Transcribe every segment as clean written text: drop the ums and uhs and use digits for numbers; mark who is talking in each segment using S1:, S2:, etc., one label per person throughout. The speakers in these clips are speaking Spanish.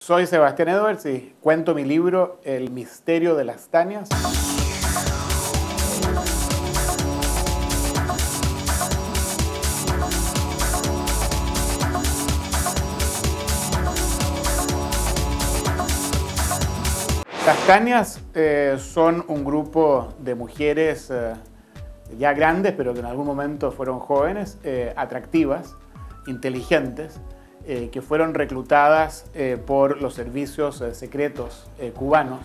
S1: Soy Sebastián Edwards y cuento mi libro El misterio de las Tanias. Las Tanias son un grupo de mujeres ya grandes, pero que en algún momento fueron jóvenes, atractivas, inteligentes, que fueron reclutadas por los servicios secretos cubanos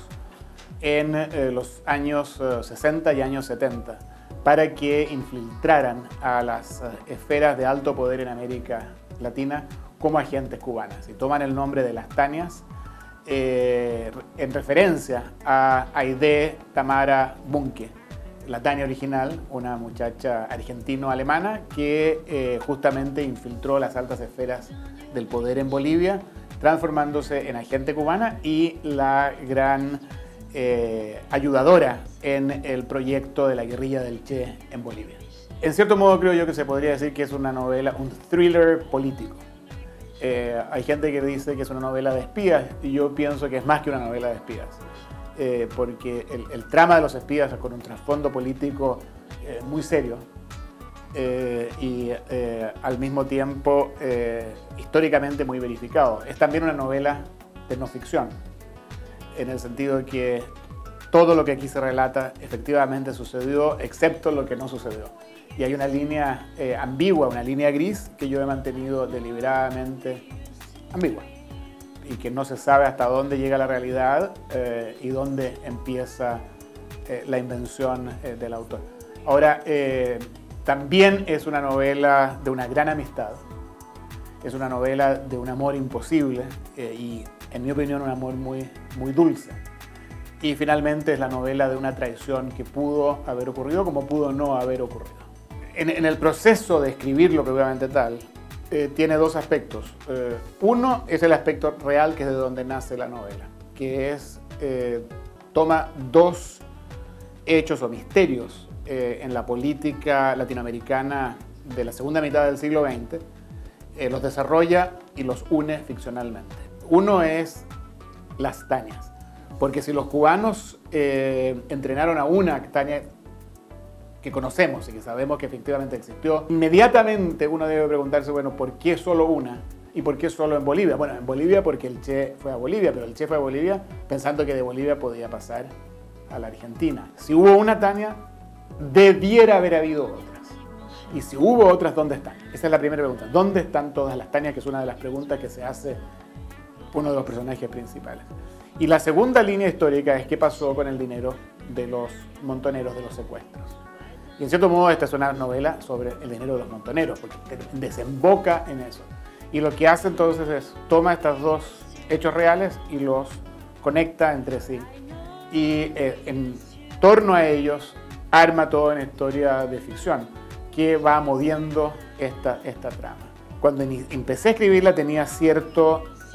S1: en los años 60 y años 70 para que infiltraran a las esferas de alto poder en América Latina como agentes cubanas. Y toman el nombre de las Tanias en referencia a Aide Tamara Bunke, la Tania original, una muchacha argentino-alemana que justamente infiltró las altas esferas del poder en Bolivia, transformándose en agente cubana y la gran ayudadora en el proyecto de la guerrilla del Che en Bolivia. En cierto modo creo yo que se podría decir que es una novela, un thriller político. Hay gente que dice que es una novela de espías y yo pienso que es más que una novela de espías. Porque el trama de los espías es con un trasfondo político muy serio y al mismo tiempo históricamente muy verificado. Es también una novela de no ficción, en el sentido de que todo lo que aquí se relata efectivamente sucedió, excepto lo que no sucedió. Y hay una línea ambigua, una línea gris que yo he mantenido deliberadamente ambigua y que no se sabe hasta dónde llega la realidad y dónde empieza la invención del autor. Ahora, también es una novela de una gran amistad, es una novela de un amor imposible y, en mi opinión, un amor muy dulce. Y finalmente es la novela de una traición que pudo haber ocurrido como pudo no haber ocurrido. En el proceso de escribirlo propiamente tal, tiene dos aspectos. Uno es el aspecto real, que es de donde nace la novela, que es, toma dos hechos o misterios en la política latinoamericana de la segunda mitad del siglo XX, los desarrolla y los une ficcionalmente. Uno es las Tanias, porque si los cubanos entrenaron a una Tania que conocemos y que sabemos que efectivamente existió, inmediatamente uno debe preguntarse, bueno, ¿por qué solo una? ¿Y por qué solo en Bolivia? Bueno, en Bolivia porque el Che fue a Bolivia, pero el Che fue a Bolivia pensando que de Bolivia podía pasar a la Argentina. Si hubo una Tania, debiera haber habido otras. Y si hubo otras, ¿dónde están? Esa es la primera pregunta. ¿Dónde están todas las Tanias? Que es una de las preguntas que se hace uno de los personajes principales. Y la segunda línea histórica es qué pasó con el dinero de los montoneros de los secuestros. Y en cierto modo esta es una novela sobre el dinero de los montoneros, porque desemboca en eso. Y lo que hace entonces es, toma estos dos hechos reales y los conecta entre sí. Y en torno a ellos arma toda una historia de ficción que va moviendo esta trama. Cuando empecé a escribirla tenía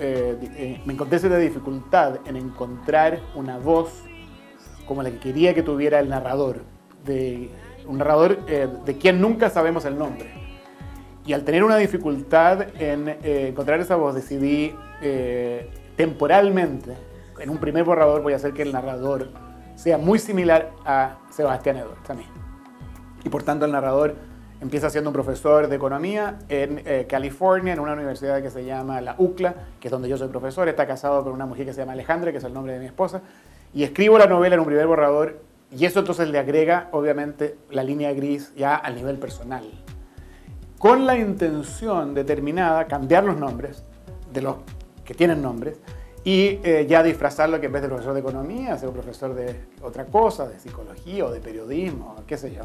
S1: me encontré cierta dificultad en encontrar una voz como la que quería que tuviera el narrador. Un narrador de quien nunca sabemos el nombre. Y al tener una dificultad en encontrar esa voz, decidí temporalmente, en un primer borrador, voy a hacer que el narrador sea muy similar a Sebastián Edwards, a mí. Y por tanto el narrador empieza siendo un profesor de economía en California, en una universidad que se llama la UCLA, que es donde yo soy profesor. Está casado con una mujer que se llama Alejandra, que es el nombre de mi esposa. Y escribo la novela en un primer borrador. Y eso entonces le agrega, obviamente, la línea gris ya al nivel personal. Con la intención determinada, cambiar los nombres de los que tienen nombres y ya disfrazarlo, que en vez de profesor de economía, sea un profesor de otra cosa, de psicología o de periodismo, qué sé yo.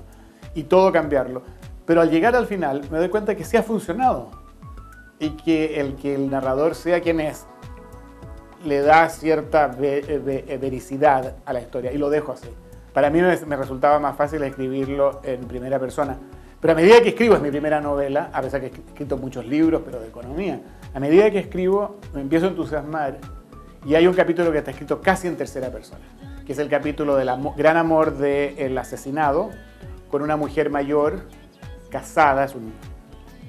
S1: Y todo cambiarlo. Pero al llegar al final me doy cuenta que sí ha funcionado. Y que el narrador sea quien es, le da cierta vericidad a la historia. Y lo dejo así. Para mí me resultaba más fácil escribirlo en primera persona. Pero a medida que escribo, es mi primera novela, a pesar que he escrito muchos libros, pero de economía. A medida que escribo, me empiezo a entusiasmar y hay un capítulo que está escrito casi en tercera persona, que es el capítulo del gran amor del asesinado con una mujer mayor, casada, es un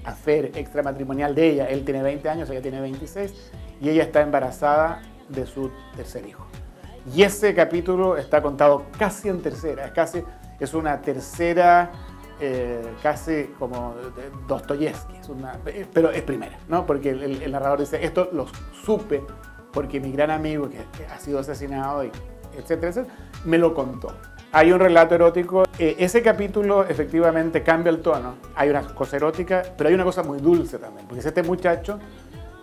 S1: affair extramatrimonial de ella. Él tiene 20 años, ella tiene 26, y ella está embarazada de su tercer hijo. Y ese capítulo está contado casi en tercera, es una tercera, casi como Dostoyevsky, pero es primera, ¿no? Porque el narrador dice, esto lo supe porque mi gran amigo que ha sido asesinado, y etcétera, etcétera, me lo contó. Hay un relato erótico, ese capítulo efectivamente cambia el tono, hay una cosa erótica, pero hay una cosa muy dulce también, porque es este muchacho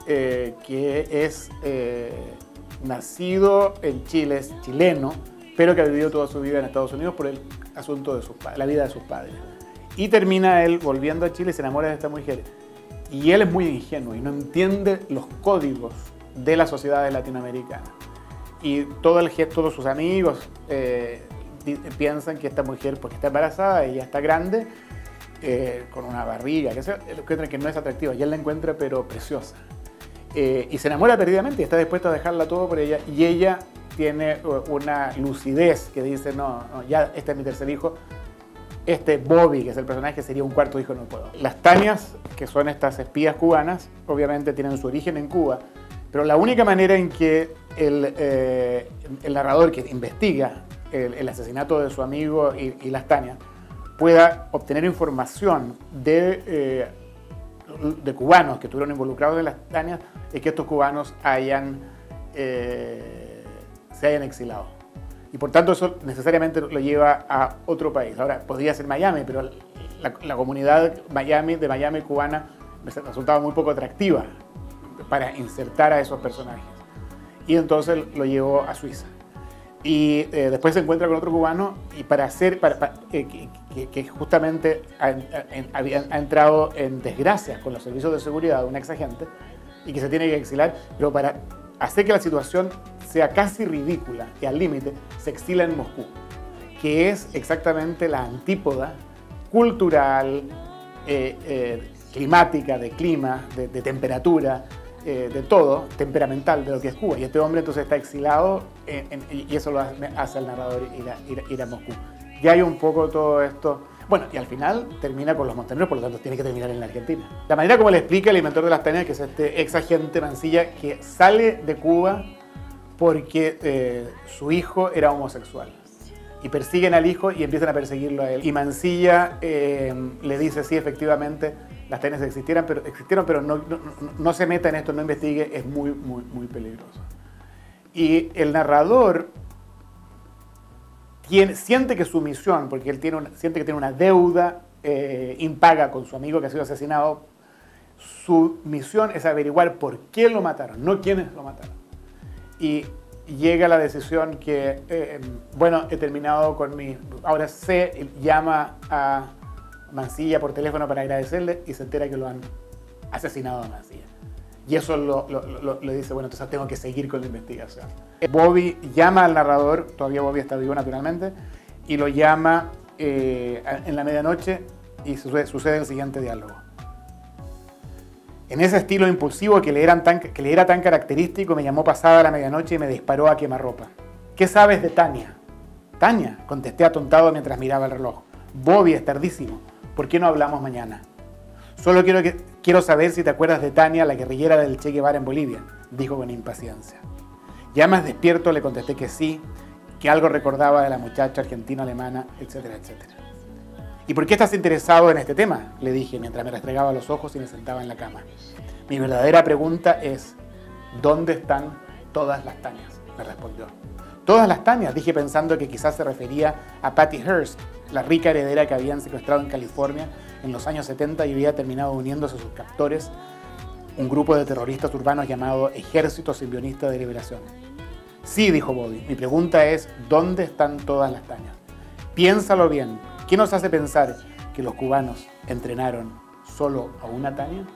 S1: que es nacido en Chile, es chileno, pero que ha vivido toda su vida en Estados Unidos por el asunto de la vida de sus padres. Y termina él volviendo a Chile y se enamora de esta mujer. Y él es muy ingenuo y no entiende los códigos de la sociedad latinoamericana. Y todos sus amigos piensan que esta mujer, porque está embarazada, ella está grande, con una barriga, que no es atractiva, y él la encuentra pero preciosa. Y se enamora perdidamente y está dispuesto a dejarla todo por ella, y ella tiene una lucidez que dice, no, ya este es mi tercer hijo, este Bobby, que es el personaje, sería un cuarto hijo, no puedo. Las Tanias, que son estas espías cubanas, obviamente tienen su origen en Cuba, pero la única manera en que el narrador que investiga el asesinato de su amigo y las Tanias pueda obtener información de cubanos que estuvieron involucrados en las Tanias es que estos cubanos se hayan exilado. Y por tanto eso necesariamente lo lleva a otro país. Ahora, podría ser Miami, pero la comunidad de Miami cubana me resultaba muy poco atractiva para insertar a esos personajes. Y entonces lo llevó a Suiza. Y después se encuentra con otro cubano y que justamente ha entrado en desgracia con los servicios de seguridad, un ex agente, y que se tiene que exilar, pero para hacer que la situación sea casi ridícula y al límite, se exila en Moscú, que es exactamente la antípoda cultural, climática, de clima, de temperatura, de todo, temperamental de lo que es Cuba. Y este hombre entonces está exilado y eso lo hace al narrador ir a Moscú. Ya hay un poco todo esto. Bueno, y al final termina con los montaneros, por lo tanto tiene que terminar en la Argentina. La manera como le explica el inventor de las Tanias, que es este ex agente Mansilla, que sale de Cuba porque su hijo era homosexual. Y persiguen al hijo y empiezan a perseguirlo a él. Y Mansilla le dice, sí, efectivamente, las Tanias existieron, pero no se meta en esto, no investigue, es muy, muy, muy peligroso. Y el narrador siente que su misión, porque él siente que tiene una deuda impaga con su amigo que ha sido asesinado, su misión es averiguar por qué lo mataron, no quiénes lo mataron. Y llega a la decisión que, bueno, he terminado con ahora llama a Mansilla por teléfono para agradecerle y se entera que lo han asesinado a Mansilla. Y eso le dice, bueno, entonces tengo que seguir con la investigación. Bobby llama al narrador, todavía Bobby está vivo naturalmente, y lo llama en la medianoche y sucede el siguiente diálogo. En ese estilo impulsivo que le era tan característico, me llamó pasada la medianoche y me disparó a quemarropa. ¿Qué sabes de Tania? Tania, contesté atontado mientras miraba el reloj. Bobby, es tardísimo. ¿Por qué no hablamos mañana? Solo quiero saber si te acuerdas de Tania, la guerrillera del Che Guevara en Bolivia, dijo con impaciencia. Ya más despierto le contesté que sí, que algo recordaba de la muchacha argentino-alemana, etcétera, etcétera. ¿Y por qué estás interesado en este tema?, le dije mientras me restregaba los ojos y me sentaba en la cama. Mi verdadera pregunta es, ¿dónde están todas las Tanias?, me respondió. ¿Todas las Tanias?, dije pensando que quizás se refería a Patty Hearst, la rica heredera que habían secuestrado en California en los años 70 y había terminado uniéndose a sus captores, un grupo de terroristas urbanos llamado Ejército Simbionista de Liberación. Sí, dijo Bobby, mi pregunta es, ¿dónde están todas las Tanias? Piénsalo bien, ¿qué nos hace pensar que los cubanos entrenaron solo a una Tania?